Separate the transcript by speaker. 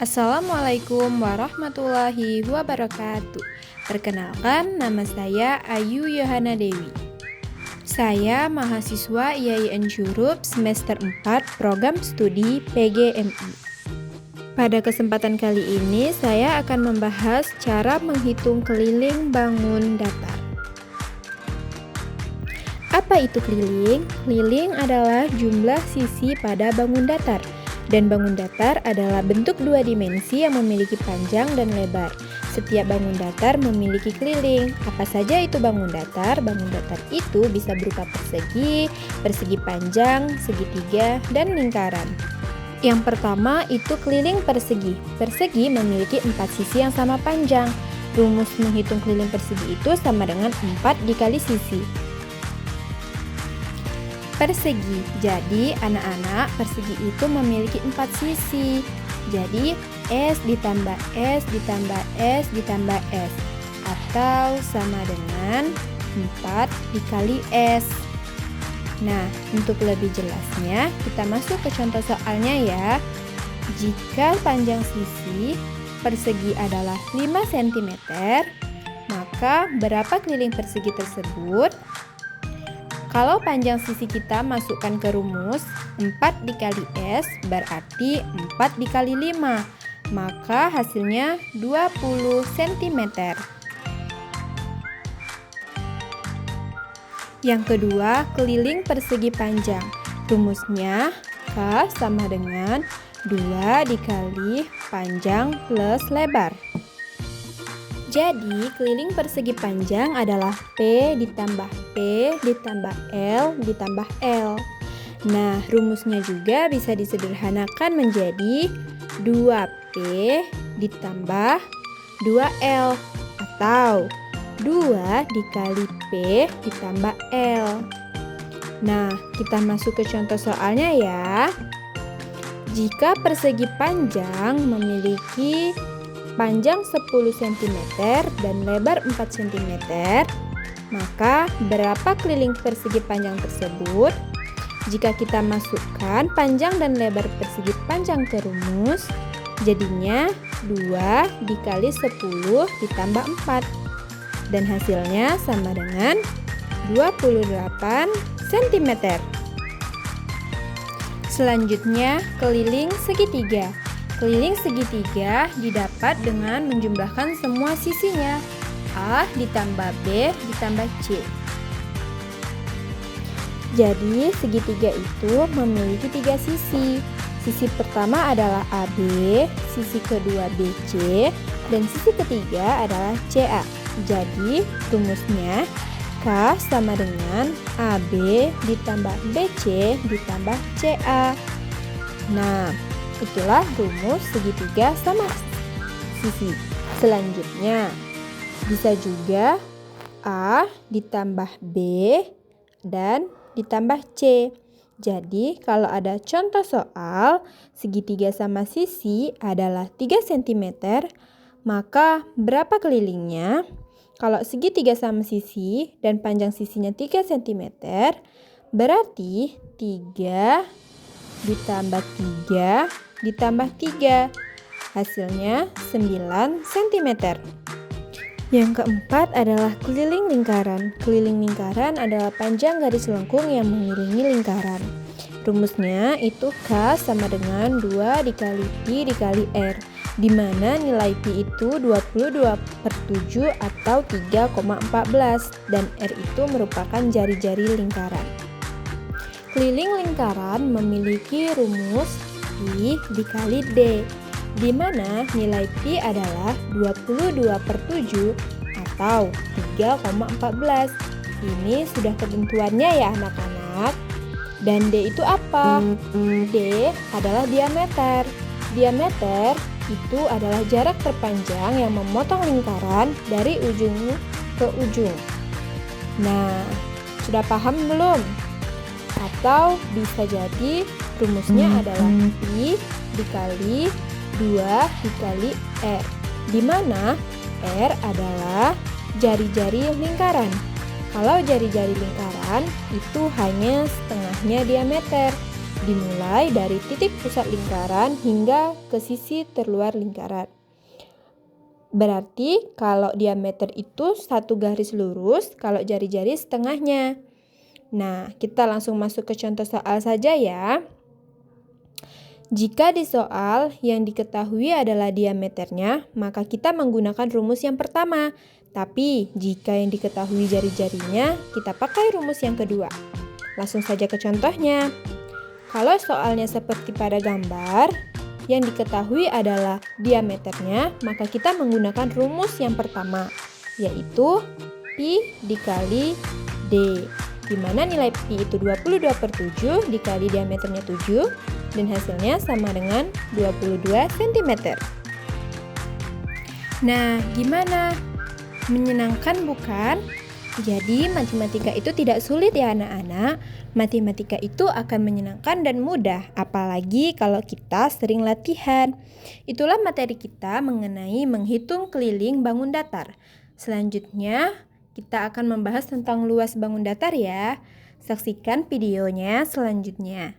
Speaker 1: Assalamualaikum warahmatullahi wabarakatuh. Perkenalkan, nama saya Ayu Yohana Dewi. Saya mahasiswa IAIN Syurup semester 4 program studi PGMI. Pada kesempatan kali ini, saya akan membahas cara menghitung keliling bangun datar. Apa itu keliling? Keliling adalah jumlah sisi pada bangun datar. Dan bangun datar adalah bentuk dua dimensi yang memiliki panjang dan lebar. Setiap bangun datar memiliki keliling. Apa saja itu bangun datar? Bangun datar itu bisa berupa persegi, persegi panjang, segitiga, dan lingkaran. Yang pertama itu keliling persegi. Persegi memiliki 4 sisi yang sama panjang. Rumus menghitung keliling persegi itu sama dengan 4 dikali sisi. Persegi. Jadi, anak-anak, persegi itu memiliki 4 sisi. Jadi, S ditambah S ditambah S ditambah S atau sama dengan 4 dikali S. Nah, untuk lebih jelasnya, kita masuk ke contoh soalnya ya. Jika panjang sisi persegi adalah 5 cm, maka berapa keliling persegi tersebut? Kalau panjang sisi kita masukkan ke rumus 4 dikali S berarti 4 dikali 5, maka hasilnya 20 cm. Yang kedua, keliling persegi panjang. Rumusnya K sama dengan 2 dikali panjang plus lebar. Jadi, keliling persegi panjang adalah P ditambah P ditambah L ditambah L. Nah, rumusnya juga bisa disederhanakan menjadi 2P ditambah 2L atau 2 dikali P ditambah L. Nah, kita masuk ke contoh soalnya ya. Jika persegi panjang memiliki panjang 10 cm dan lebar 4 cm, maka berapa keliling persegi panjang tersebut? Jika kita masukkan panjang dan lebar persegi panjang ke rumus, jadinya 2 dikali 10 ditambah 4. Dan hasilnya sama dengan 28 cm. Selanjutnya, keliling segitiga. Keliling segitiga didapat dengan menjumlahkan semua sisinya. A ditambah B ditambah C. Jadi segitiga itu memiliki 3 sisi. Sisi pertama adalah AB, sisi kedua BC, dan sisi ketiga adalah CA. Jadi rumusnya K sama dengan AB ditambah BC ditambah CA. Nah, itulah rumus segitiga sama sisi. Selanjutnya, bisa juga A ditambah B dan ditambah C. Jadi, kalau ada contoh soal segitiga sama sisi adalah 3 cm, maka berapa kelilingnya? Kalau segitiga sama sisi dan panjang sisinya 3 cm, berarti 3 ditambah 3 ditambah 3, hasilnya 9 cm. Yang keempat adalah keliling lingkaran. Keliling lingkaran adalah panjang garis lengkung yang mengelilingi lingkaran. Rumusnya itu K sama dengan 2 dikali Pi dikali R, di mana nilai Pi itu 22/7 atau 3,14 dan R itu merupakan jari-jari lingkaran. Keliling lingkaran memiliki rumus Pi dikali D, di mana nilai Pi adalah 22/7 atau 3,14. Ini sudah ketentuannya ya anak-anak. Dan D itu apa? D adalah diameter. Diameter itu adalah jarak terpanjang yang memotong lingkaran dari ujung ke ujung. Nah, sudah paham belum? Atau bisa jadi rumusnya adalah Pi dikali 2 dikali R, di mana R adalah jari-jari lingkaran. Kalau jari-jari lingkaran itu hanya setengahnya diameter. dimulai dari titik pusat lingkaran hingga ke sisi terluar lingkaran. Berarti kalau diameter itu satu garis lurus, kalau jari-jari setengahnya. Nah, kita langsung masuk ke contoh soal saja ya. Jika di soal yang diketahui adalah diameternya, maka kita menggunakan rumus yang pertama. Tapi, jika yang diketahui jari-jarinya, kita pakai rumus yang kedua. Langsung saja ke contohnya. Kalau soalnya seperti pada gambar, yang diketahui adalah diameternya, maka kita menggunakan rumus yang pertama, yaitu Pi dikali D. Di mana nilai Pi itu 22/7 dikali diameternya 7, dan hasilnya sama dengan 22 cm. Nah, gimana? Menyenangkan bukan? Jadi, matematika itu tidak sulit ya anak-anak. Matematika itu akan menyenangkan dan mudah, apalagi kalau kita sering latihan. Itulah materi kita mengenai menghitung keliling bangun datar. Selanjutnya, kita akan membahas tentang luas bangun datar ya. Saksikan videonya selanjutnya.